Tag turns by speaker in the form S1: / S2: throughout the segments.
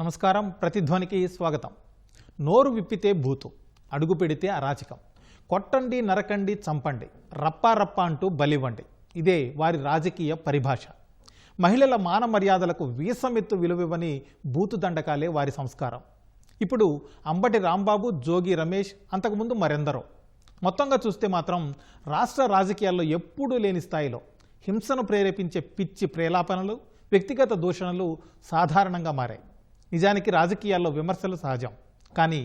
S1: నమస్కారం. ప్రతిధ్వనికి స్వాగతం. నోరు విప్పితే భూతు, అడుగు పెడితే అరాచకం, కొట్టండి, నరకండి, చంపండి, రప్పా రప్ప అంటూ బలివ్వండి. ఇదే వారి రాజకీయ పరిభాష. మహిళల మాన మర్యాదలకు వీసమెత్తు విలువివ్వని బూతు దండకాలే వారి సంస్కారం. ఇప్పుడు అంబటి రాంబాబు, జోగి రమేష్, అంతకుముందు మరెందరో. మొత్తంగా చూస్తే మాత్రం రాష్ట్ర రాజకీయాల్లో ఎప్పుడూ లేని స్థాయిలో హింసను ప్రేరేపించే పిచ్చి ప్రేలాపనలు, వ్యక్తిగత దూషణలు సాధారణంగా మారాయి. నిజానికి రాజకీయాల్లో విమర్శలు సహజం, కానీ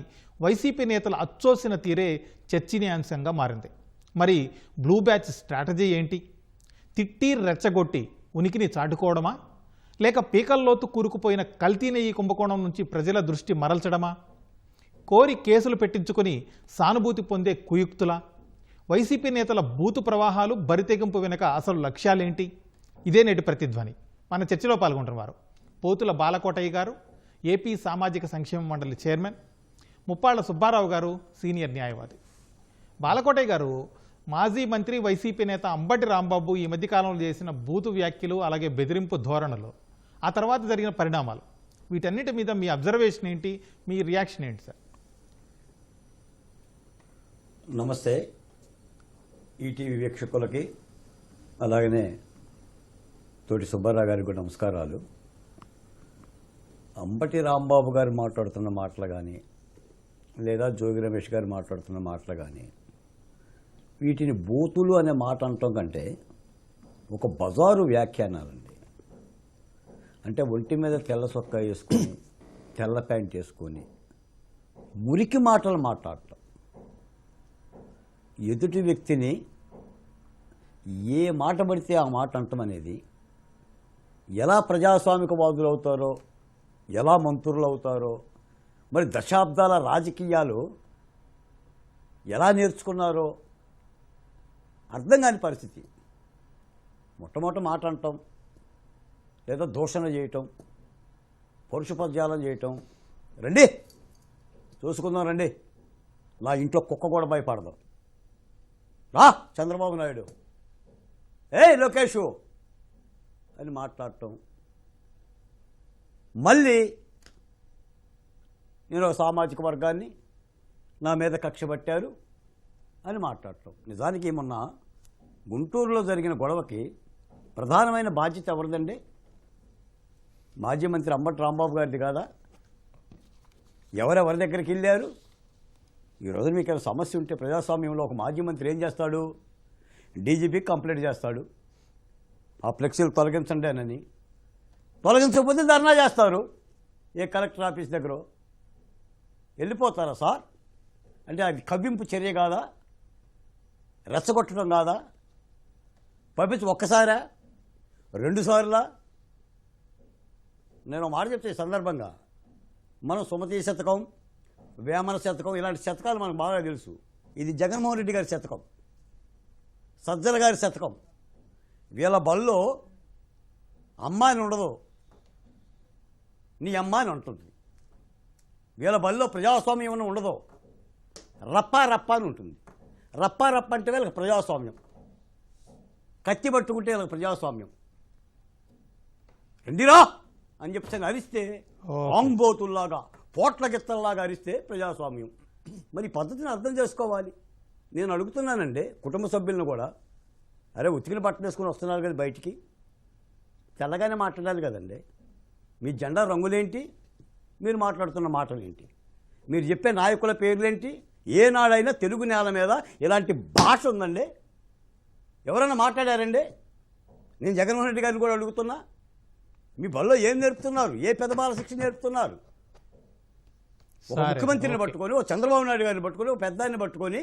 S1: వైసీపీ నేతల అచ్చోసిన తీరే చర్చనీయాంశంగా మారింది. మరి బ్లూ బ్యాచ్ స్ట్రాటజీ ఏంటి? తిట్టి రెచ్చగొట్టి ఉనికిని చాటుకోవడమా, లేక పీకల్లోతు కూరుకుపోయిన కల్తీ నెయ్యి కుంభకోణం నుంచి ప్రజల దృష్టి మరల్చడమా, కోరి కేసులు పెట్టించుకుని సానుభూతి పొందే కుయుక్తులా? వైసీపీ నేతల బూతు ప్రవాహాలు, బరితెగింపు వెనుక అసలు లక్ష్యాలేంటి? ఇదే నేటి ప్రతిధ్వని. మన చర్చలో పాల్గొంటున్నారు పోతుల బాలకోటయ్య గారు, ఏపీ సామాజిక సంక్షేమ మండలి చైర్మన్, ముప్పాళ్ల సుబ్బారావు గారు, సీనియర్ న్యాయవాది. బాలకోటయ్య గారు, మాజీ మంత్రి వైసీపీ నేత అంబటి రాంబాబు ఈ మధ్యకాలంలో చేసిన బూతు వ్యాఖ్యలు, అలాగే బెదిరింపు ధోరణులు, ఆ తర్వాత జరిగిన పరిణామాలు, వీటన్నిటి మీద మీ అబ్జర్వేషన్ ఏంటి, మీ రియాక్షన్ ఏంటి సార్?
S2: నమస్తే ఈటీవీ వీక్షకులకి, అలాగనే తోటి సుబ్బారావు గారికి కూడా నమస్కారాలు. అంబటి రాంబాబు గారు మాట్లాడుతున్న మాటలు కానీ, లేదా జోగి రమేష్ గారు మాట్లాడుతున్న మాటలు కానీ, వీటిని బూతులు అనే మాట అనటం కంటే ఒక బజారు వ్యాఖ్యానాలండి. అంటే ఒంటి మీద తెల్ల సొక్కా వేసుకొని, తెల్ల ప్యాంట్ వేసుకొని మురికి మాటలు మాట్లాడటం, ఎదుటి వ్యక్తిని ఏ మాట పడితే ఆ మాట అంటం అనేది ఎలా ప్రజాస్వామికవాదులు అవుతారో, ఎలా మంత్రులు అవుతారో, మరి దశాబ్దాల రాజకీయాలు ఎలా నేర్చుకున్నారో అర్థం కాని పరిస్థితి. మొట్టమొదటి మాట అంటాం, లేదా దూషణ చేయటం, పరుషపద్యాలం చేయటం. రండి చూసుకుందాం, రండి, నా ఇంట్లో కుక్క కూడా భయపడదాం, రా చంద్రబాబు నాయుడు, లోకేషు అని మాట్లాడటం. మళ్ళీ నేను సామాజిక వర్గాన్ని నా మీద కక్ష పట్టారు అని మాట్లాడటం. నిజానికి మొన్న గుంటూరులో జరిగిన గొడవకి ప్రధానమైన బాధ్యత ఎవరిదండి? మాజీ మంత్రి అంబటి రాంబాబు గారిది కాదా? ఎవరెవరి దగ్గరికి వెళ్ళారు? ఈరోజు మీకు ఏమైనా సమస్య ఉంటే ప్రజాస్వామ్యంలో ఒక మాజీ మంత్రి ఏం చేస్తాడు? డీజీపీకి కంప్లైంట్ చేస్తాడు, ఆ ఫ్లెక్సీలు తొలగించండి అని. తొలగించకపోతే ధర్నా చేస్తారు ఏ కలెక్టర్ ఆఫీస్ దగ్గర. వెళ్ళిపోతారా సార్? అంటే అది కవ్వింపు చర్య కాదా? రెచ్చగొట్టడం కాదా? పంపించి ఒక్కసారా, 2 సార్లా? నేను మాట చెప్తే ఈ సందర్భంగా, మనం సుమతి శతకం, వేమన శతకం, ఇలాంటి శతకాలు మనకు బాగా తెలుసు. ఇది జగన్మోహన్ రెడ్డి గారి శతకం, సజ్జల గారి శతకం. వీళ్ళ బల్లో అమ్మ అని ఉండదు, నీ అమ్మ అని ఉంటుంది. వీళ్ళ బల్లో ప్రజాస్వామ్యం అని ఉండదు, రప్పా రప్ప అని ఉంటుంది. రప్పా రప్ప అంటే వీళ్ళకి ప్రజాస్వామ్యం, కత్తి పట్టుకుంటే వీళ్ళకి ప్రజాస్వామ్యం. రండిరా అని చెప్పి అరిస్తే, ఆంబోతుల్లాగా, పోట్ల గిత్తల్లాగా అరిస్తే ప్రజాస్వామ్యం. మరి ఈ పద్ధతిని అర్థం చేసుకోవాలి. నేను అడుగుతున్నానండి కుటుంబ సభ్యులను కూడా, అరే ఉతికిన బట్టలు వేసుకుని వస్తున్నారు కదా బయటికి, తెల్లగానే మాట్లాడాలి కదండి. మీ జెండా రంగులేంటి? మీరు మాట్లాడుతున్న మాటలు ఏంటి? మీరు చెప్పే నాయకుల పేర్లేంటి? ఏనాడైనా తెలుగు నేల మీద ఇలాంటి భాష ఉందండి? ఎవరైనా మాట్లాడారండి? నేను జగన్మోహన్ రెడ్డి గారిని కూడా అడుగుతున్నా, మీ బల్లో ఏం నేర్పుతున్నారు? ఏ పెద్దబాల శిక్ష నేర్పుతున్నారు? ఒక ముఖ్యమంత్రిని పట్టుకొని, ఒక చంద్రబాబు నాయుడు గారిని పట్టుకొని, ఒక పెద్దాన్ని పట్టుకొని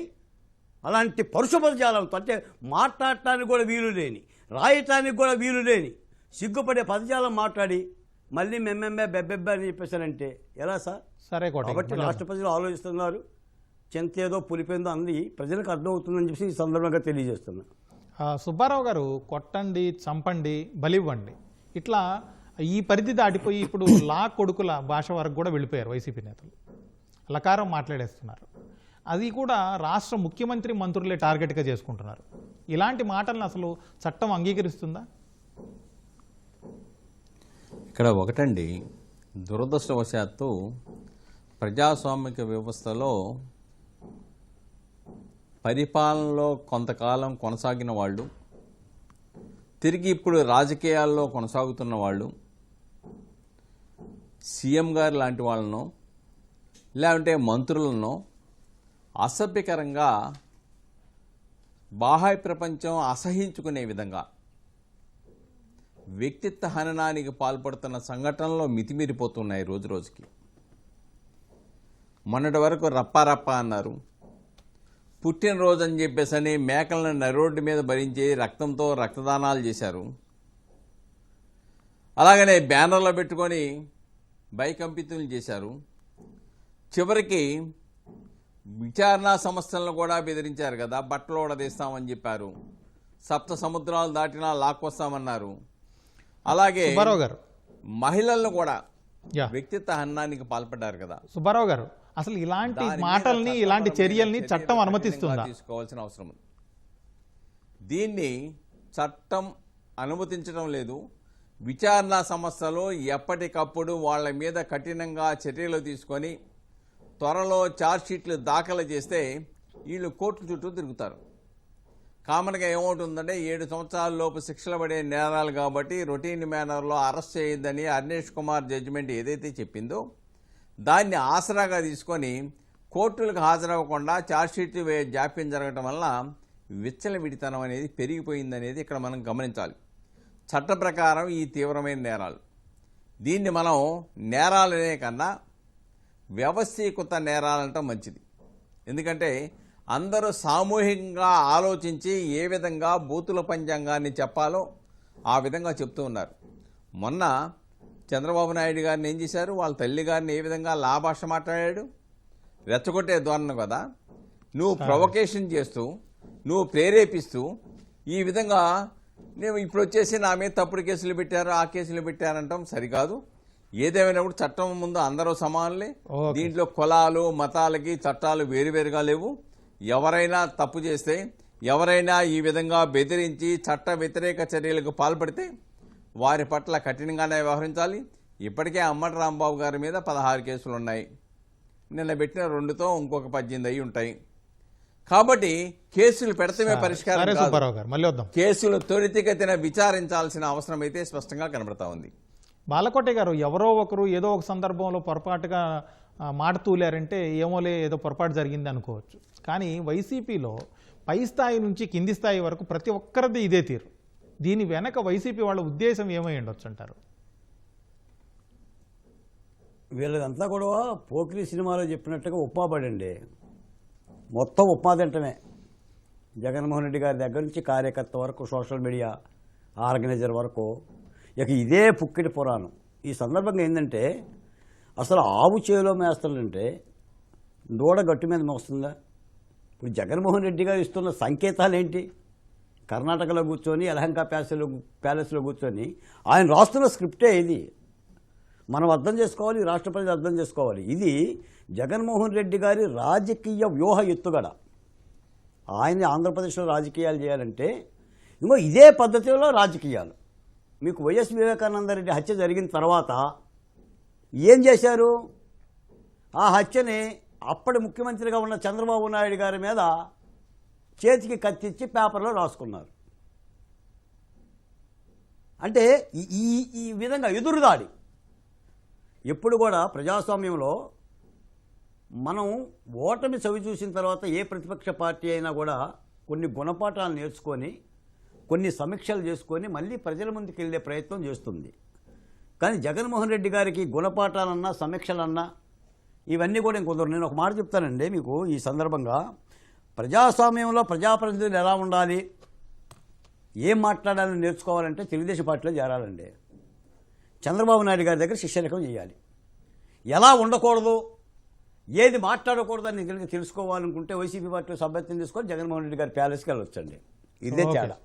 S2: అలాంటి పరుషపదజాలంతో, అంటే మాట్లాడటానికి కూడా వీలు లేని, రాయటానికి కూడా వీలు లేని సిగ్గుపడే పదజాలం మాట్లాడి మళ్ళీ మెమ్మెమ్మే బెబ్బెబ్బే అని చెప్పేశారంటే ఎలా సార్?
S1: సరే,
S2: కాబట్టి రాష్ట్ర ప్రజలు ఆలోచిస్తున్నారు, చింతేదో పులిపేందో అంది ప్రజలకు అర్థమవుతుందని చెప్పి ఈ సందర్భంగా తెలియజేస్తున్నా.
S1: సుబ్బారావు గారు, కొట్టండి, చంపండి, బలివ్వండి, ఇట్లా ఈ పరిధి దాటిపోయి ఇప్పుడు లా కొడుకుల భాష వరకు కూడా వెళ్ళిపోయారు వైసీపీ నేతలు. లకారం మాట్లాడేస్తున్నారు. అది కూడా రాష్ట్ర ముఖ్యమంత్రి, మంత్రులే టార్గెట్గా చేసుకుంటున్నారు. ఇలాంటి మాటలను అసలు చట్టం అంగీకరిస్తుందా?
S3: ఇక్కడ ఒకటండి, దురదృష్టవశాత్తు ప్రజాస్వామిక వ్యవస్థలో పరిపాలనలో కొంతకాలం కొనసాగిన వాళ్ళు, తిరిగి ఇప్పుడు రాజకీయాల్లో కొనసాగుతున్న వాళ్ళు, సీఎం గారు లాంటి వాళ్ళను లేదంటే మంత్రులను అసభ్యకరంగా బాహ్య ప్రపంచం అసహించుకునే విధంగా వ్యక్తిత్వ హననానికి పాల్పడుతున్న సంఘటనలో మితిమీరిపోతున్నాయి రోజు రోజుకి. మొన్నటి వరకు రప్పారప్ప అన్నారు, పుట్టినరోజు అని చెప్పేసని మేకలను నరోడ్డు మీద భరించి రక్తంతో రక్తదానాలు చేశారు. అలాగనే బ్యానర్లో పెట్టుకొని భయకంపితులు చేశారు. చివరికి విచారణా సంస్థలను కూడా బెదిరించారు కదా, బట్టలు ఓడదీస్తామని చెప్పారు, సప్త సముద్రాలు దాటినా లాక్కొస్తామన్నారు. అలాగే
S1: సుబ్బారావు గారు
S3: మహిళలను కూడా
S1: యా.
S3: వ్యక్తిత్వ హననానికి పాల్పడ్డారు కదా.
S1: సుబ్బారావు గారు, అసలు ఇలాంటి
S3: దాని మీద
S1: మాటల్ని ఇలాంటి చర్యల్ని
S3: చట్టపరమైన
S1: చట్టం
S3: చర్యలు
S1: అనుమతిస్తుందా?
S3: కఠినంగా తీసుకోవాల్సిన అవసరం ఉంది. దీన్ని చట్టం అనుమతించడం లేదు. విచారణా సంస్థలు ఎప్పటికప్పుడు వాళ్ళ మీద కఠినంగా చర్యలు తీసుకొని త్వరలో ఛార్జ్షీట్లు దాఖలు చేస్తే వీళ్ళు కోర్టుల చుట్టూ తిరుగుతారు. కామన్గా ఏమవుతుందంటే 7 సంవత్సరాల లోపు శిక్షలు పడే నేరాలు కాబట్టి రొటీన్ మేనర్లో అరెస్ట్ చేయొద్దని అర్నేష్ కుమార్ జడ్జిమెంట్ ఏదైతే చెప్పిందో దాన్ని ఆసరాగా తీసుకొని కోర్టులకు హాజరవ్వకుండా ఛార్జ్షీట్లు జాప్యం జరగడం వల్ల విచ్చలవిడితనం అనేది పెరిగిపోయిందనేది ఇక్కడ మనం గమనించాలి. చట్ట ప్రకారం ఈ తీవ్రమైన నేరాలు, దీన్ని మనం నేరాలనే కన్నా వ్యవస్థీకృత నేరాలంటే మంచిది. ఎందుకంటే అందరూ సామూహికంగా ఆలోచించి ఏ విధంగా బూతుల పంచాంగాన్ని చెప్పాలో ఆ విధంగా చెప్తూ ఉన్నారు. మొన్న చంద్రబాబు నాయుడు గారిని ఏం చేశారు, వాళ్ళ తల్లి గారిని ఏ విధంగా లాభాష మాట్లాడాడు, రెచ్చగొట్టే ధోరణి కదా. నువ్వు ప్రొవకేషన్ చేస్తూ, నువ్వు ప్రేరేపిస్తూ ఈ విధంగా నేను ఇప్పుడు వచ్చేసి నా మీద తప్పుడు కేసులు పెట్టారు, ఆ కేసులు పెట్టారంటాం సరికాదు. ఏదేమైనా కూడా చట్టం ముందు అందరూ సమానులే. దీంట్లో కులాలు మతాలకి చట్టాలు వేరువేరుగా లేవు. ఎవరైనా తప్పు చేస్తే, ఎవరైనా ఈ విధంగా బెదిరించి చట్ట వ్యతిరేక చర్యలకు పాల్పడితే వారి పట్ల కఠినంగానే వ్యవహరించాలి. ఇప్పటికే అమ్మటి రాంబాబు గారి మీద 16 కేసులు ఉన్నాయి. నిన్న పెట్టిన 2తో ఇంకొక 18 అయి ఉంటాయి. కాబట్టి కేసులు పెడితే పరిష్కారం కాదు.
S1: సుబ్బారావు గారు, మళ్ళీ వద్దాం.
S3: కేసులు త్వరితగతిన విచారించాల్సిన అవసరం అయితే స్పష్టంగా కనబడతా ఉంది.
S1: బాలకోటే గారు, ఎవరో ఒకరు ఏదో ఒక సందర్భంలో పొరపాటుగా మాట తూలారంటే ఏమోలే ఏదో పొరపాటు జరిగింది అనుకోవచ్చు. కానీ వైసీపీలో పై స్థాయి నుంచి కింది స్థాయి వరకు ప్రతి ఒక్కరిది ఇదే తీరు. దీని వెనక వైసీపీ వాళ్ళ ఉద్దేశం ఏమై ఉండొచ్చు అంటారు?
S2: వీళ్ళదంతా కూడా పోకిరి సినిమాలో చెప్పినట్టుగా ఉప్మాపడండి, మొత్తం ఉప్మా తింటమే. జగన్మోహన్ రెడ్డి గారి దగ్గర నుంచి కార్యకర్త వరకు, సోషల్ మీడియా ఆర్గనైజర్ వరకు ఇక ఇదే పుక్కిటి పురాణం. ఈ సందర్భంగా ఏంటంటే, అసలు ఆవు చేలో మేస్తాడంటే దూడ గట్టు మీద మోస్తుందా? ఇప్పుడు జగన్మోహన్ రెడ్డి గారు ఇస్తున్న సంకేతాలు ఏంటి? కర్ణాటకలో కూర్చొని యలహంక ప్యాలెస్లో కూర్చొని ఆయన రాస్తున్న స్క్రిప్టే ఇది. మనం అర్థం చేసుకోవాలి, రాష్ట్ర ప్రజలు అర్థం చేసుకోవాలి. ఇది జగన్మోహన్ రెడ్డి గారి రాజకీయ వ్యూహ ఎత్తుగడ. ఆయన ఆంధ్రప్రదేశ్లో రాజకీయాలు చేయాలంటే ఇంకో ఇదే పద్ధతిలో రాజకీయాలు. మీకు వైఎస్ వివేకానంద రెడ్డి హత్య జరిగిన తర్వాత ఏం చేశారు? ఆ హత్యని అప్పటి ముఖ్యమంత్రిగా ఉన్న చంద్రబాబు నాయుడు గారి మీద చేతికి కత్తిచ్చి పేపర్లో రాసుకున్నారు. అంటే ఈ విధంగా ఎదురుదాడి. ఎప్పుడు కూడా ప్రజాస్వామ్యంలో మనం ఓటమి చవి చూసిన తర్వాత ఏ ప్రతిపక్ష పార్టీ అయినా కూడా కొన్ని గుణపాఠాలు నేర్చుకొని, కొన్ని సమీక్షలు చేసుకొని మళ్ళీ ప్రజల ముందుకు వెళ్ళే ప్రయత్నం చేస్తుంది. కానీ జగన్మోహన్ రెడ్డి గారికి గుణపాఠాలన్నా సమీక్షలన్నా ఇవన్నీ కూడా ఇంకొందరు. నేను ఒక మాట చెప్తానండి మీకు ఈ సందర్భంగా. ప్రజాస్వామ్యంలో ప్రజాప్రతినిధులు ఎలా ఉండాలి, ఏం మాట్లాడాలని నేర్చుకోవాలంటే తెలుగుదేశం పార్టీలో చేరాలండి. చంద్రబాబు నాయుడు గారి దగ్గర శిష్యరకం చేయాలి. ఎలా ఉండకూడదు, ఏది మాట్లాడకూడదు అని తెలుసుకోవాలనుకుంటే వైసీపీ పార్టీలో సభ్యత్వం తీసుకొని జగన్మోహన్ రెడ్డి గారి ప్యాలెస్కి వెళ్ళొచ్చండి. ఇదే తేడా.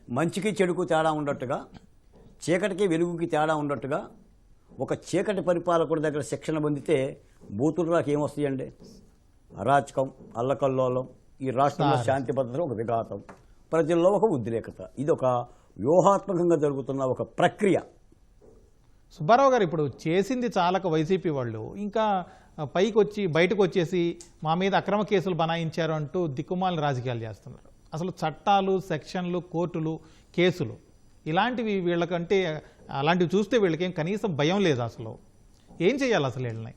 S2: మంచికి చెడుకు తేడా ఉన్నట్టుగా, చీకటికి వెలుగుకి తేడా ఉన్నట్టుగా ఒక చీకటి పరిపాలకుడి దగ్గర శిక్షణ పొందితే బూతులకు ఏమొస్తాయండి? అరాచకం, అల్లకల్లోలం, ఈ రాష్ట్రంలో శాంతి భద్రతలో ఒక విఘాతం, ప్రజల్లో ఒక ఉద్రేకత. ఇది ఒక వ్యూహాత్మకంగా జరుగుతున్న ఒక ప్రక్రియ.
S1: సుబ్బారావు గారు ఇప్పుడు చేసింది చాలక వైసీపీ వాళ్ళు ఇంకా పైకి వచ్చి బయటకు వచ్చేసి మా మీద అక్రమ కేసులు బనాయించారు అంటూ దిక్కుమాలిన రాజకీయాలు చేస్తున్నారు. అసలు చట్టాలు, సెక్షన్లు, కోర్టులు, కేసులు ఇలాంటివి వీళ్ళకంటే అలాంటివి చూస్తే వీళ్ళకేం కనీసం భయం లేదు. అసలు ఏం చేయాలి అసలు వీళ్ళని?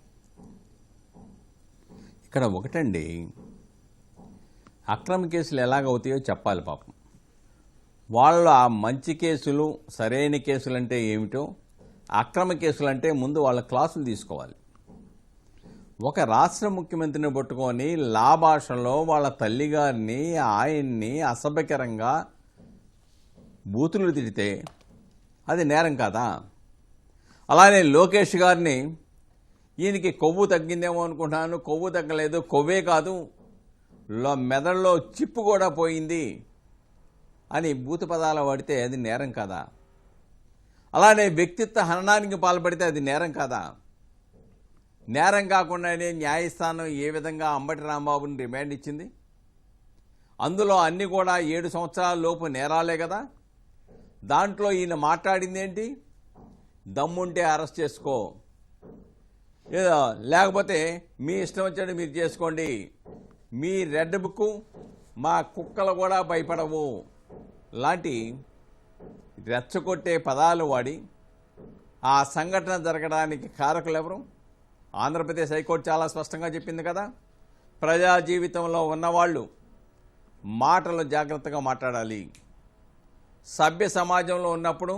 S3: ఇక్కడ ఒకటండి, అక్రమ కేసులు ఎలాగవుతాయో చెప్పాలి పాపం. వాళ్ళ మంచి కేసులు, సరైన కేసులు అంటే ఏమిటో, అక్రమ కేసులు అంటే ముందు వాళ్ళ క్లాసులు తీసుకోవాలి. ఒక రాష్ట్ర ముఖ్యమంత్రిని పట్టుకొని లాభాషలో వాళ్ళ తల్లిగారిని, ఆయన్ని అసభ్యకరంగా బూతులు తిడితే అది నేరం కాదా? అలానే లోకేష్ గారిని ఈయనకి కొవ్వు తగ్గిందేమో అనుకుంటున్నాను, కొవ్వు తగ్గలేదు, కొవ్వే కాదు మెదడులో చిప్పు కూడా పోయింది అని బూతు పదాలు వాడితే అది నేరం కాదా? అలానే వ్యక్తిత్వ హననానికి పాల్పడితే అది నేరం కాదా? నేరం కాకుండానే న్యాయస్థానం ఏ విధంగా అంబటి రాంబాబుని రిమాండ్ ఇచ్చింది? అందులో అన్ని కూడా 7 సంవత్సరాల లోపు నేరాలే కదా. దాంట్లో ఈయన మాట్లాడింది ఏంటి? దమ్ముంటే అరెస్ట్ చేసుకో, ఏదో లేకపోతే మీ ఇష్టం వచ్చాడు మీరు చేసుకోండి, మీ రెడ్ బుక్ మా కుక్కలు కూడా భయపడవు లాంటి రెచ్చగొట్టే పదాలు వాడి ఆ సంఘటన జరగడానికి కారకులు ఎవరు? ఆంధ్రప్రదేశ్ హైకోర్టు చాలా స్పష్టంగా చెప్పింది కదా, ప్రజా జీవితంలో ఉన్నవాళ్ళు మాటలు జాగ్రత్తగా మాట్లాడాలి, సభ్య సమాజంలో ఉన్నప్పుడు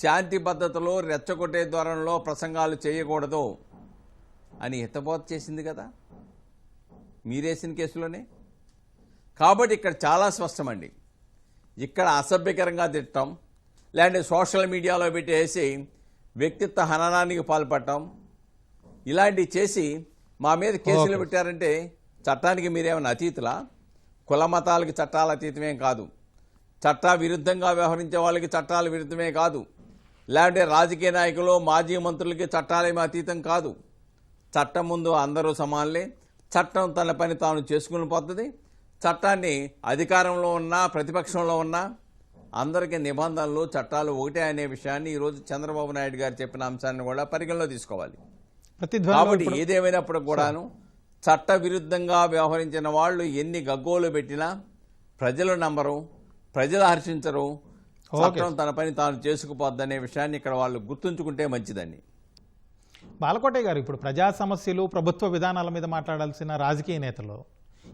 S3: శాంతి పద్ధతిలో రెచ్చగొట్టే ధోరణిలో ప్రసంగాలు చేయకూడదు అని హితబోధ చేసింది కదా మీరేసిన కేసులోనే. కాబట్టి ఇక్కడ చాలా స్పష్టమండి, ఇక్కడ అసభ్యకరంగా తిట్టడం, లేదంటే సోషల్ మీడియాలో పెట్టేసి వ్యక్తిత్వ హననానికి పాల్పడటం, ఇలాంటివి చేసి మా మీద కేసులు పెట్టారంటే చట్టానికి మీరేమైనా అతీతులా? కుల మతాలకి చట్టాల అతీతమేం కాదు, చట్ట విరుద్ధంగా వ్యవహరించే వాళ్ళకి చట్టాల విరుద్ధమే కాదు, లేదంటే రాజకీయ నాయకులు, మాజీ మంత్రులకి చట్టాలేమీ అతీతం కాదు. చట్టం ముందు అందరూ సమానులే, చట్టం తన పని తాను చేసుకుని పోతుంది. చట్టాన్ని అధికారంలో ఉన్నా ప్రతిపక్షంలో ఉన్నా అందరికీ నిబంధనలు, చట్టాలు ఒకటే అనే విషయాన్ని ఈరోజు చంద్రబాబు నాయుడు గారు చెప్పిన అంశాన్ని కూడా పరిగణలో తీసుకోవాలి. కాబట్టి ఏదేమైనప్పుడు కూడాను చట్ట విరుద్ధంగా వ్యవహరించిన వాళ్ళు ఎన్ని గగ్గోలు పెట్టినా ప్రజలు నమ్మరు, ప్రజలు హర్షించరు, చట్టం తన పని తాను చేసుకుపోద్దనే విషయాన్ని ఇక్కడ వాళ్ళు గుర్తుంచుకుంటే మంచిదండి.
S1: బాలకోటయ్య గారు, ఇప్పుడు ప్రజా సమస్యలు, ప్రభుత్వ విధానాల మీద మాట్లాడాల్సిన రాజకీయ నేతలు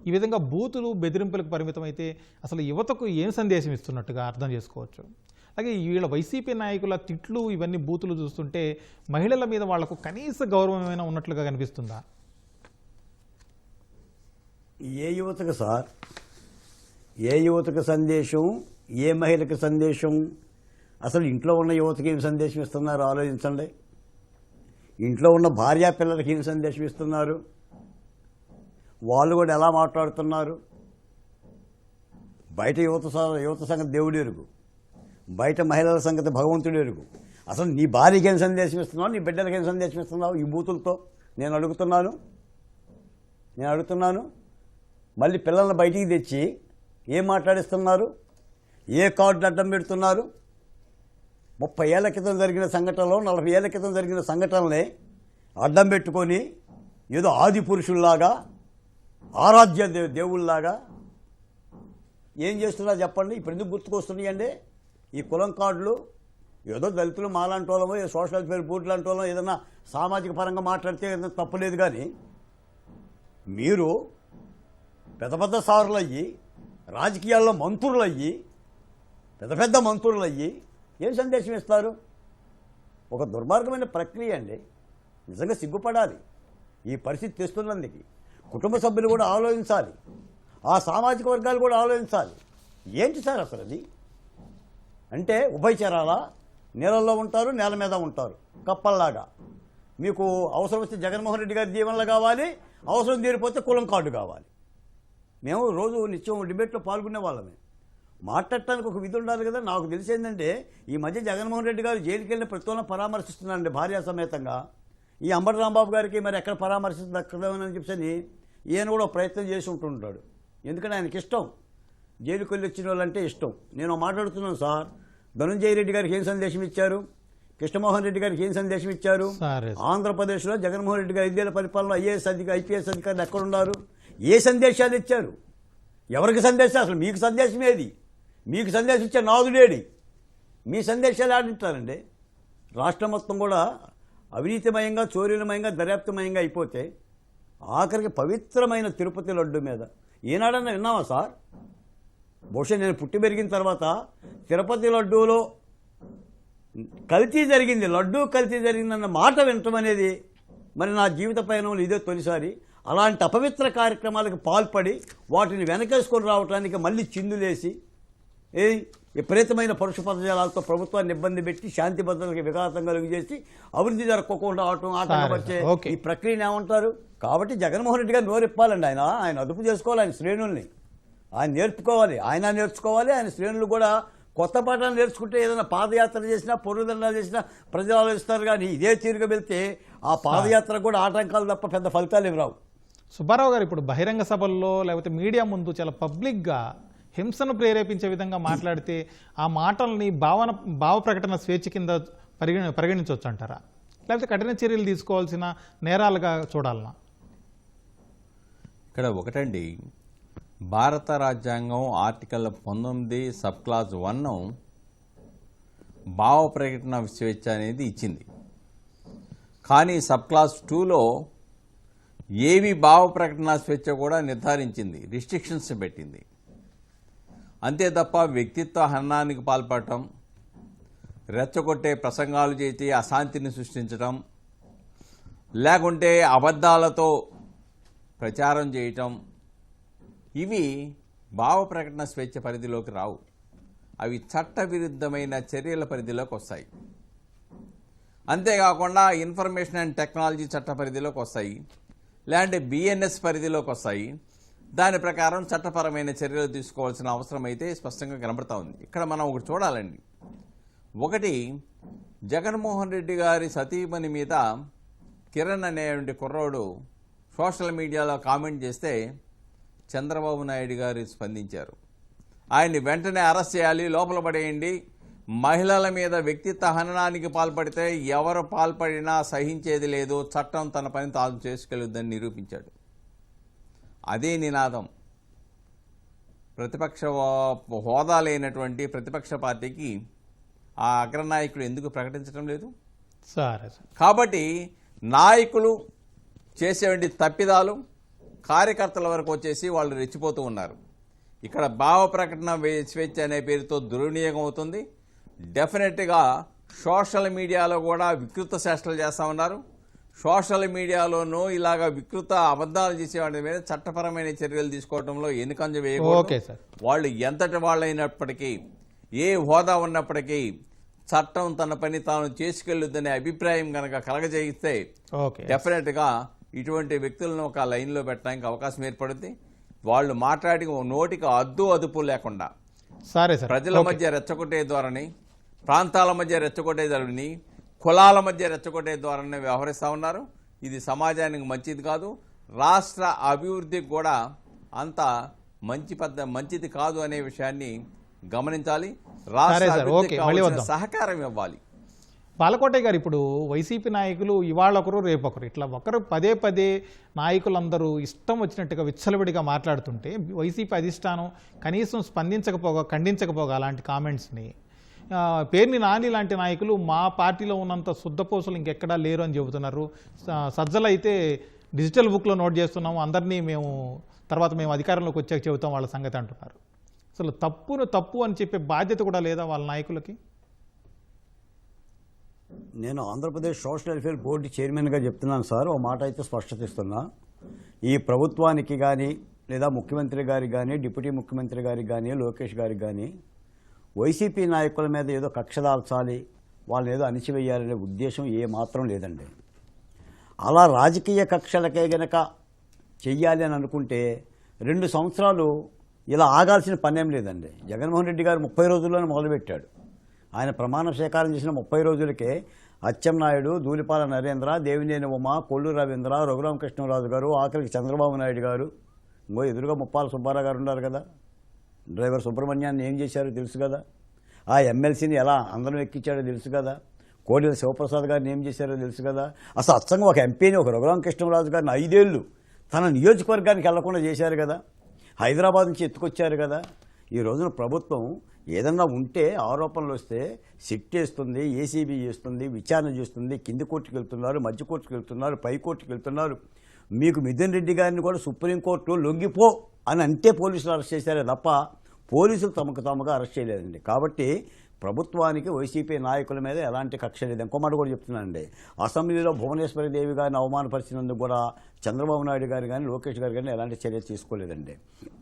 S1: ఈ విధంగా బూతులు, బెదిరింపులకు పరిమితం అయితే అసలు యువతకు ఏం సందేశం ఇస్తున్నట్టుగా అర్థం చేసుకోవచ్చు? అలాగే వీళ్ళ వైసీపీ నాయకుల తిట్లు, ఇవన్నీ బూతులు చూస్తుంటే మహిళల మీద వాళ్లకు కనీస గౌరవం ఏమైనా ఉన్నట్లుగా కనిపిస్తుందా?
S2: ఏ యువతకు సార్, ఏ యువతకు సందేశం, ఏ మహిళకు సందేశం? అసలు ఇంట్లో ఉన్న యువతకి ఏం సందేశం ఇస్తున్నారు ఆలోచించండి. ఇంట్లో ఉన్న భార్యా పిల్లలకి ఏం సందేశం ఇస్తున్నారు? వాళ్ళు కూడా ఎలా మాట్లాడుతున్నారు? బయట యువత సంగతి దేవుడు ఎరుగు, బయట మహిళల సంగతి భగవంతుడు ఎరుగు. అసలు నీ భార్యకి ఏం సందేశం ఇస్తున్నావు, నీ బిడ్డలకి ఏం సందేశం ఇస్తున్నావు ఈ బూతులతో? నేను అడుగుతున్నాను. మళ్ళీ పిల్లల్ని బయటికి తెచ్చి ఏం మాట్లాడిస్తున్నారు? ఏ కార్డులు అడ్డం పెడుతున్నారు? 30 ఏళ్ల క్రితం జరిగిన సంఘటనలో, 40 ఏళ్ల క్రితం జరిగిన సంఘటనలే అడ్డం పెట్టుకొని ఏదో ఆది పురుషుల్లాగా, ఆరాధ్య దేవుళ్ళలాగా ఏం చేస్తున్నా చెప్పండి? ఇప్పుడు ఎందుకు గుర్తుకొస్తున్నాయండి ఈ కులం కార్డులు? ఏదో దళితులు మాలాంటి వాళ్ళమో, సోషల్ వెల్ఫేర్ బోర్డు లాంటి వాళ్ళం ఏదైనా సామాజిక పరంగా మాట్లాడితే ఏదైనా తప్పులేదు. కానీ మీరు పెద్ద పెద్ద సారులు అయ్యి, రాజకీయాల్లో మంత్రులు అయ్యి, పెద్ద మంత్రులు అయ్యి ఏం సందేశం ఇస్తారు? ఒక దుర్మార్గమైన ప్రక్రియ అండి. నిజంగా సిగ్గుపడాలి ఈ పరిస్థితి తెస్తున్నందుకు. కుటుంబ సభ్యులు కూడా ఆలోచించాలి, ఆ సామాజిక వర్గాలు కూడా ఆలోచించాలి. ఏంటి సార్ అసలు అది? అంటే ఉభయచరాలా? నీళ్ళల్లో ఉంటారు, నేల మీద ఉంటారు కప్పల్లాగా. మీకు అవసరం వస్తే జగన్మోహన్ రెడ్డి గారి దీవెనలు కావాలి, అవసరం తీరిపోతే కులం కార్డు కావాలి. మేము రోజు నిత్యం డిబేట్లో పాల్గొనే వాళ్ళమే. మాట్లాడటానికి ఒక విధి ఉండాలి కదా. నాకు తెలిసిందంటే ఈ మధ్య జగన్మోహన్ రెడ్డి గారు జైలుకి వెళ్ళిన ప్రతిని పరామర్శిస్తున్నారండి భార్యా సమేతంగా. ఈ అంబటి రాంబాబు గారికి మరి ఎక్కడ పరామర్శిస్తుంది దక్కదేమని చెప్పని ఈయన కూడా ప్రయత్నం చేసి ఉంటుంటాడు. ఎందుకంటే ఆయనకి ఇష్టం, జైలుకి వెళ్ళి వచ్చిన వాళ్ళంటే ఇష్టం. నేను మాట్లాడుతున్నాను సార్, ధనంజయ రెడ్డి గారికి ఏం సందేశం ఇచ్చారు? కృష్ణమోహన్ రెడ్డి గారికి ఏం సందేశం ఇచ్చారు?
S1: సరే.
S2: ఆంధ్రప్రదేశ్లో జగన్మోహన్ రెడ్డి గారు 5 ఏళ్ల పరిపాలన ఐపీఎస్ అధికారులు ఎక్కడున్నారు? ఏ సందేశాలు ఇచ్చారు? ఎవరికి సందేశం? అసలు మీకు సందేశం ఏది? మీకు సందేశం ఇచ్చే నాదుడేడి? మీ సందేశాలు ఆడింటారండి. రాష్ట్రం మొత్తం కూడా అవినీతిమయంగా, చోరీలమయంగా, దర్యాప్తుమయంగా అయిపోతే ఆఖరికి పవిత్రమైన తిరుపతి లడ్డు మీద ఏనాడన్నా విన్నామా సార్? బహుశా నేను పుట్టి పెరిగిన తర్వాత తిరుపతి లడ్డూలో కల్తీ జరిగింది, లడ్డూ కల్తీ జరిగిందన్న మాట వినటం అనేది మరి నా జీవిత పయనంలో ఇదే తొలిసారి. అలాంటి అపవిత్ర కార్యక్రమాలకు పాల్పడి వాటిని వెనకేసుకొని రావడానికి మళ్ళీ చిందులేసి విపరీతమైన పరుష పదజాలాలతో ప్రభుత్వాన్ని ఇబ్బంది పెట్టి శాంతి భద్రతలకు విఘాతం కలుగు చేసి అభివృద్ధి జరగకుండా ఆటంకపరిచే ఈ ప్రక్రియను ఏమంటారు? కాబట్టి జగన్మోహన్ రెడ్డి గారు నోరిప్పాలండి. ఆయన అదుపు చేసుకోవాలి, ఆయన శ్రేణుల్ని ఆయన నేర్చుకోవాలి, ఆయన నేర్చుకోవాలి. ఆయన శ్రేణులు కూడా కొత్త పాఠాలు నేర్చుకుంటే ఏదైనా పాదయాత్ర చేసినా, పొరుగుదండాలు చేసినా ప్రజలు ఆలోచిస్తారు. కానీ ఇదే తీరుగా వెళ్తే ఆ పాదయాత్ర కూడా ఆటంకాలు తప్ప పెద్ద ఫలితాలు ఏమి రావు.
S1: సుబ్బారావు గారు ఇప్పుడు బహిరంగ సభల్లో లేకపోతే మీడియా ముందు చాలా పబ్లిక్గా హింసను ప్రేరేపించే విధంగా మాట్లాడితే ఆ మాటల్ని భావ ప్రకటన స్వేచ్ఛ కింద పరిగణించవచ్చు అంటారా, లేకపోతే కఠిన చర్యలు తీసుకోవాల్సిన నేరాలుగా చూడాలనా?
S3: ఇక్కడ ఒకటండి, భారత రాజ్యాంగం ఆర్టికల్ 19 సబ్ క్లాజ్ 1 భావ ప్రకటన స్వేచ్ఛ అనేది ఇచ్చింది. కానీ సబ్ క్లాజ్ 2లో ఏవి భావ ప్రకటన స్వేచ్ఛ కూడా నిర్ధారించింది, రిస్ట్రిక్షన్స్ పెట్టింది. అంతే తప్ప వ్యక్తిత్వ హననానికి పాల్పడటం, రెచ్చగొట్టే ప్రసంగాలు చేసి అశాంతిని సృష్టించటం, లేకుంటే అబద్ధాలతో ప్రచారం చేయటం, ఇవి భావ ప్రకటన స్వేచ్ఛ పరిధిలోకి రావు. అవి చట్టవిరుద్ధమైన చర్యల పరిధిలోకి వస్తాయి. అంతేకాకుండా ఇన్ఫర్మేషన్ అండ్ టెక్నాలజీ చట్ట పరిధిలోకి వస్తాయి, లేదంటే బిఎన్ఎస్ పరిధిలోకి వస్తాయి. దాని ప్రకారం చట్టపరమైన చర్యలు తీసుకోవాల్సిన అవసరం అయితే స్పష్టంగా కనబడతా ఉంది. ఇక్కడ మనం ఒకటి చూడాలండి. ఒకటి, జగన్మోహన్ రెడ్డి గారి సతీమణి మీద కిరణ్ అనేటువంటి కుర్రోడు సోషల్ మీడియాలో కామెంట్ చేస్తే చంద్రబాబు నాయుడు గారు స్పందించారు. ఆయన్ని వెంటనే అరెస్ట్ చేయాలి, లోపల పడేయండి, మహిళల మీద వ్యక్తిత్వ హననానికి పాల్పడితే ఎవరు పాల్పడినా సహించేది లేదు, చట్టం తన పని తాను చేసుకెళ్ళొద్దని నిరూపించాడు. అదే నినాదం ప్రతిపక్ష హోదా లేనటువంటి ప్రతిపక్ష పార్టీకి ఆ అగ్రనాయకుడు ఎందుకు ప్రకటించడం లేదు?
S1: సరే.
S3: కాబట్టి నాయకులు చేసేటువంటి తప్పిదాలు కార్యకర్తల వరకు వచ్చేసి వాళ్ళు రెచ్చిపోతూ ఉన్నారు. ఇక్కడ భావ ప్రకటన స్వేచ్ఛ అనే పేరుతో దుర్వినియోగం అవుతుంది. డెఫినెట్గా సోషల్ మీడియాలో కూడా వికృత చేష్టలు చేస్తూ ఉన్నారు. సోషల్ మీడియాలోనూ ఇలాగ వికృత అబద్ధాలు చేసేవాడి మీద చట్టపరమైన చర్యలు తీసుకోవడంలో ఎన్నికంజ వేయకూడదు. వాళ్ళు ఎంతటి వాళ్ళైనప్పటికీ, ఏ హోదా ఉన్నప్పటికీ చట్టం తన పని తాను చేసుకెళ్ళొద్దనే అభిప్రాయం కనుక కలగజేయిస్తే డెఫినెట్గా ఇటువంటి వ్యక్తులను ఒక లైన్లో పెట్టడానికి అవకాశం ఏర్పడుతుంది. వాళ్ళు మాట్లాడి నోటికి అదుపు లేకుండా ప్రజల మధ్య రెచ్చగొట్టే ధోరణి, ప్రాంతాల మధ్య రెచ్చగొట్టే ధోరణి, కులాల మధ్య రెచ్చగొట్టే ధోరణి వ్యవహరిస్తూ ఉన్నారు. ఇది సమాజానికి మంచిది కాదు, రాష్ట్ర అభివృద్ధికి కూడా అంత మంచిది కాదు అనే విషయాన్ని గమనించాలి. రాష్ట్ర అభివృద్ధికి కావాల్సిన సహకారం ఇవ్వాలి.
S1: బాలకోటయ్య గారు, ఇప్పుడు వైసీపీ నాయకులు ఇవాళ ఒకరు రేపొకరు ఇట్లా ఒకరు పదే నాయకులందరూ ఇష్టం వచ్చినట్టుగా విచ్చలవిడిగా మాట్లాడుతుంటే వైసీపీ అధిష్టానం కనీసం ఖండించకపోగా అలాంటి కామెంట్స్ని, పేర్ని నాని లాంటి నాయకులు మా పార్టీలో ఉన్నంత శుద్ధపోసులు ఇంకెక్కడా లేరు అని చెబుతున్నారు. సజ్జలు అయితే డిజిటల్ బుక్లో నోట్ చేస్తున్నాము, అందరినీ మేము అధికారంలోకి వచ్చాక చెబుతాం వాళ్ళ సంగతి అంటున్నారు. అసలు తప్పు అని చెప్పే బాధ్యత కూడా లేదా వాళ్ళ నాయకులకి?
S2: నేను ఆంధ్రప్రదేశ్ సోషల్ వెల్ఫేర్ బోర్డు చైర్మన్గా చెప్తున్నాను సార్. ఓ మాట అయితే స్పష్టత ఇస్తున్నా. ఈ ప్రభుత్వానికి కానీ లేదా ముఖ్యమంత్రి గారికి కానీ, డిప్యూటీ ముఖ్యమంత్రి గారికి కానీ, లోకేష్ గారికి కానీ వైసీపీ నాయకుల మీద ఏదో కక్ష దాల్చాలి, వాళ్ళని ఏదో అణిచివేయాలనే ఉద్దేశం ఏమాత్రం లేదండి. అలా రాజకీయ కక్షలకే గనక చెయ్యాలి అని అనుకుంటే 2 సంవత్సరాలు ఇలా ఆగాల్సిన పనేం లేదండి. జగన్మోహన్ రెడ్డి గారు 30 రోజుల్లోనే మొదలుపెట్టాడు. ఆయన ప్రమాణ స్వీకారం చేసిన 30 రోజులకే అచ్చెన్నాయుడు, ధూళిపాల నరేంద్ర, దేవినేని ఉమ, కొల్లు రవీంద్ర, రఘురామకృష్ణరాజు గారు, ఆఖరికి చంద్రబాబు నాయుడు గారు, ఇంకో ఎదురుగా ముప్పాల సుబ్బారావు గారు ఉన్నారు కదా, డ్రైవర్ సుబ్రహ్మణ్యాన్ని ఏం చేశారో తెలుసు కదా, ఆ ఎమ్మెల్సీని ఎలా అందరం ఎక్కించాడో తెలుసు కదా, కోడెల శివప్రసాద్ గారిని ఏం చేశారో తెలుసు కదా. అసలు అచ్చంగా ఒక ఎంపీని, ఒక రఘురామకృష్ణరాజు గారిని 5 ఏళ్ళు తన నియోజకవర్గానికి వెళ్లకుండా చేశారు కదా. హైదరాబాద్ నుంచి ఎత్తుకొచ్చారు కదా. ఈ రోజున ప్రభుత్వం ఏదన్నా ఉంటే ఆరోపణలు వస్తే సిట్ వేస్తుంది, ఏసీబీ చేస్తుంది, విచారణ చేస్తుంది. కింది కోర్టుకు వెళ్తున్నారు, మధ్య కోర్టుకు వెళ్తున్నారు, పై కోర్టుకు వెళ్తున్నారు. మీకు మిథున్ రెడ్డి గారిని కూడా సుప్రీంకోర్టు లొంగిపో అని అంటే పోలీసులు అరెస్ట్ చేశారే తప్ప పోలీసులు తమకు తాముగా అరెస్ట్ చేయలేదండి. కాబట్టి ప్రభుత్వానికి వైసీపీ నాయకుల మీద ఎలాంటి కక్ష లేదు. ఇంకో మాట కూడా చెప్తున్నానండి, అసెంబ్లీలో భువనేశ్వరి దేవి గారిని అవమానపరిచినందుకు కూడా చంద్రబాబు నాయుడు గారు కానీ లోకేష్ గారు కానీ ఎలాంటి చర్య తీసుకోలేదండి.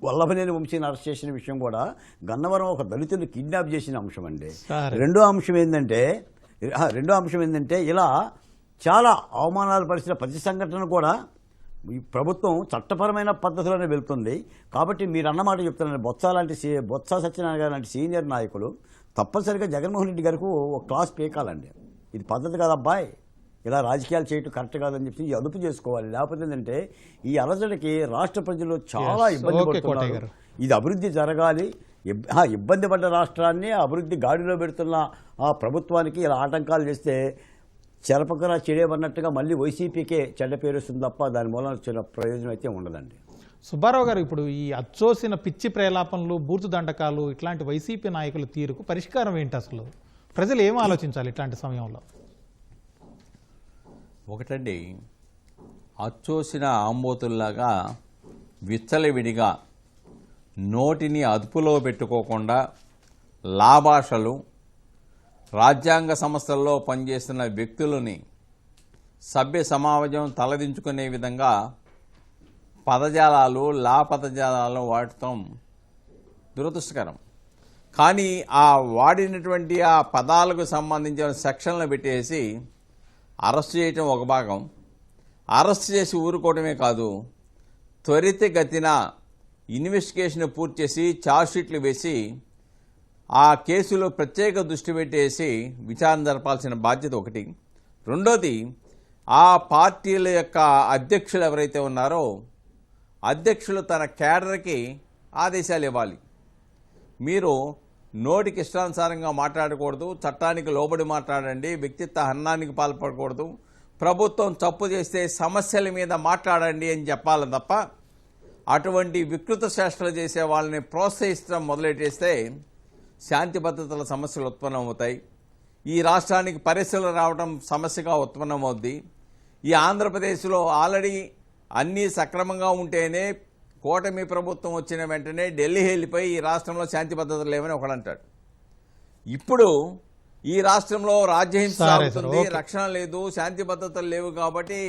S2: వల్లభనేని వంశీని అరెస్ట్ చేసిన విషయం కూడా గన్నవరం ఒక దళితుని కిడ్నాప్ చేసిన అంశం అండి. రెండో అంశం ఏంటంటే ఇలా చాలా అవమానాలు పరిచిన ప్రతి సంఘటన కూడా ఈ ప్రభుత్వం చట్టపరమైన పద్ధతిలోనే వెళ్తుంది. కాబట్టి మీరు అన్నమాట చెప్తున్నాను, బొత్స సత్యనారాయణ గారు లాంటి సీనియర్ నాయకులు తప్పనిసరిగా జగన్మోహన్ రెడ్డి గారికి ఒక క్లాస్ పీకాలండి. ఇది పద్ధతి కాదు అబ్బాయి, ఇలా రాజకీయాలు చేయటం కరెక్ట్ కాదని చెప్పి అదుపు చేసుకోవాలి. లేకపోతే ఏంటంటే ఈ అలజడికి రాష్ట్ర ప్రజలు చాలా ఇబ్బంది పడుతున్నారు. ఇది అభివృద్ధి జరగాలి. ఇబ్బంది పడ్డ రాష్ట్రాన్ని అభివృద్ధి గాడిలో పెడుతున్న ఆ ప్రభుత్వానికి ఇలా ఆటంకాలు చేస్తే చెరపకరా చెడేమన్నట్టుగా మళ్ళీ వైసీపీకే చెడ్డ పేరు వస్తుంది తప్ప దాని మూలన వచ్చిన ప్రయోజనం అయితే ఉండదండి.
S1: సుబ్బారావు గారు, ఇప్పుడు ఈ అచ్చోసిన పిచ్చి ప్రేలాపనలు, బూర్తు దండకాలు, ఇట్లాంటి వైసీపీ నాయకుల తీరుకు పరిష్కారం ఏంటి? అసలు ప్రజలు ఏం ఆలోచించాలి ఇట్లాంటి సమయంలో?
S3: ఒకటండి, అచ్చోసిన ఆంబోతుల్లాగా విచ్చలవిడిగా నోటిని అదుపులో పెట్టుకోకుండా లాభాషలు, రాజ్యాంగ సంస్థల్లో పనిచేస్తున్న వ్యక్తులని సభ్య సమాజం తలదించుకునే విధంగా పదజాలాలు, పదజాలాలు వాడటం దురదృష్టకరం. కానీ ఆ వాడినటువంటి ఆ పదాలకు సంబంధించిన సెక్షన్లు పెట్టేసి అరెస్ట్ చేయటం ఒక భాగం, అరెస్ట్ చేసి ఊరుకోవటమే కాదు, త్వరితగతిన ఇన్వెస్టిగేషన్ పూర్తి చేసి ఛార్జ్షీట్లు వేసి ఆ కేసులో ప్రత్యేక దృష్టి పెట్టేసి విచారణ జరపాల్సిన బాధ్యత ఒకటి. రెండోది, ఆ పార్టీల యొక్క అధ్యక్షులు ఎవరైతే ఉన్నారో అధ్యక్షులు తన క్యాడర్కి ఆదేశాలు ఇవ్వాలి. మీరు నోటికి ఇష్టానుసారంగా మాట్లాడకూడదు, చట్టానికి లోబడి మాట్లాడండి, వ్యక్తిత్వ హననానికి పాల్పడకూడదు, ప్రభుత్వం తప్పు చేస్తే సమస్యల మీద మాట్లాడండి అని చెప్పాలి తప్ప అటువంటి వికృత చేష్టలు చేసే వాళ్ళని ప్రోత్సహించడం మొదలెట్టేస్తే శాంతి భద్రతల సమస్యలు ఉత్పన్నమవుతాయి. ఈ రాష్ట్రానికి పరిస్థితులు రావడం సమస్యగా ఉత్పన్నమవుద్ది. ఈ ఆంధ్రప్రదేశ్లో ఆల్రెడీ అన్నీ సక్రమంగా ఉంటేనే కూటమి ప్రభుత్వం వచ్చిన వెంటనే ఢిల్లీ వెళ్ళిపోయి ఈ రాష్ట్రంలో శాంతి భద్రతలు లేవని ఒకడంటాడు. ఇప్పుడు ఈ రాష్ట్రంలో రాజ్యహింస సాగుతుంది, రక్షణ లేదు, శాంతి భద్రతలు లేవు కాబట్టి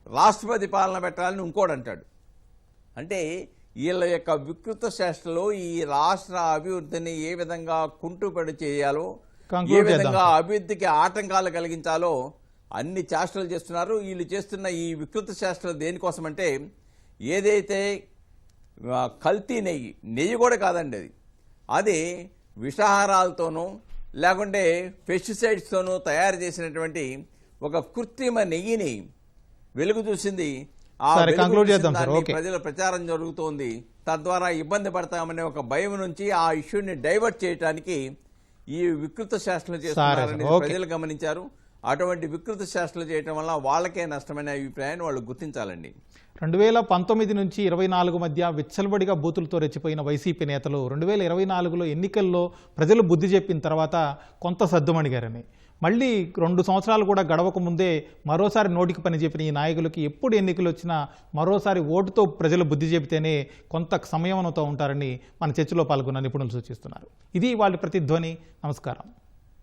S3: రాష్ట్రపతి పాలన పెట్టాలని ఇంకోడు అంటాడు. అంటే వీళ్ళ యొక్క వికృత చేష్టలు ఈ రాష్ట్ర అభివృద్ధిని ఏ విధంగా కుంటుపడి చేయాలో, ఏ విధంగా అభివృద్ధికి ఆటంకాలు కలిగించాలో అన్ని చేష్టలు చేస్తున్నారు. వీళ్ళు చేస్తున్న ఈ వికృత చేష్టలు దేనికోసమంటే, ఏదైతే కల్తీ నెయ్యి కూడా కాదండి, అది విషాహారాలతోనూ లేకుంటే పెస్టిసైడ్స్తోనూ తయారు చేసినటువంటి ఒక కృత్రిమ నెయ్యిని వెలుగు చూసింది. ప్రజల ప్రచారం జరుగుతోంది, తద్వారా ఇబ్బంది పడతామనే ఒక భయం నుంచి ఆ ఇష్యూని డైవర్ట్ చేయడానికి ఈ వికృత శాస్త్రాలు చేస్తున్నారని ప్రజలు గమనించారు. అటువంటి వికృత శాస్త్రాలు చేయడం వల్ల వాళ్ళకే నష్టమైన అభిప్రాయాన్ని వాళ్ళు గుర్తించాలండి.
S1: 2019 నుంచి 24 మధ్య విచ్చలబడిగా బూతులతో రెచ్చిపోయిన వైసీపీ నేతలు 2024లో ఎన్నికల్లో ప్రజలు బుద్ధి చెప్పిన తర్వాత కొంత సద్దుమణిగారని, మళ్ళీ 2 సంవత్సరాలు కూడా గడవక ముందే మరోసారి నోటికి పని చెప్పిన ఈ నాయకులకి ఎప్పుడు ఎన్నికలు వచ్చినా మరోసారి ఓటుతో ప్రజలు బుద్ధి చెబితేనే కొంత సంయమనంతో ఉంటారని మన చర్చలో పాల్గొన్న నిపుణులు సూచిస్తున్నారు. ఇది వాళ్ళ ప్రతిధ్వని. నమస్కారం.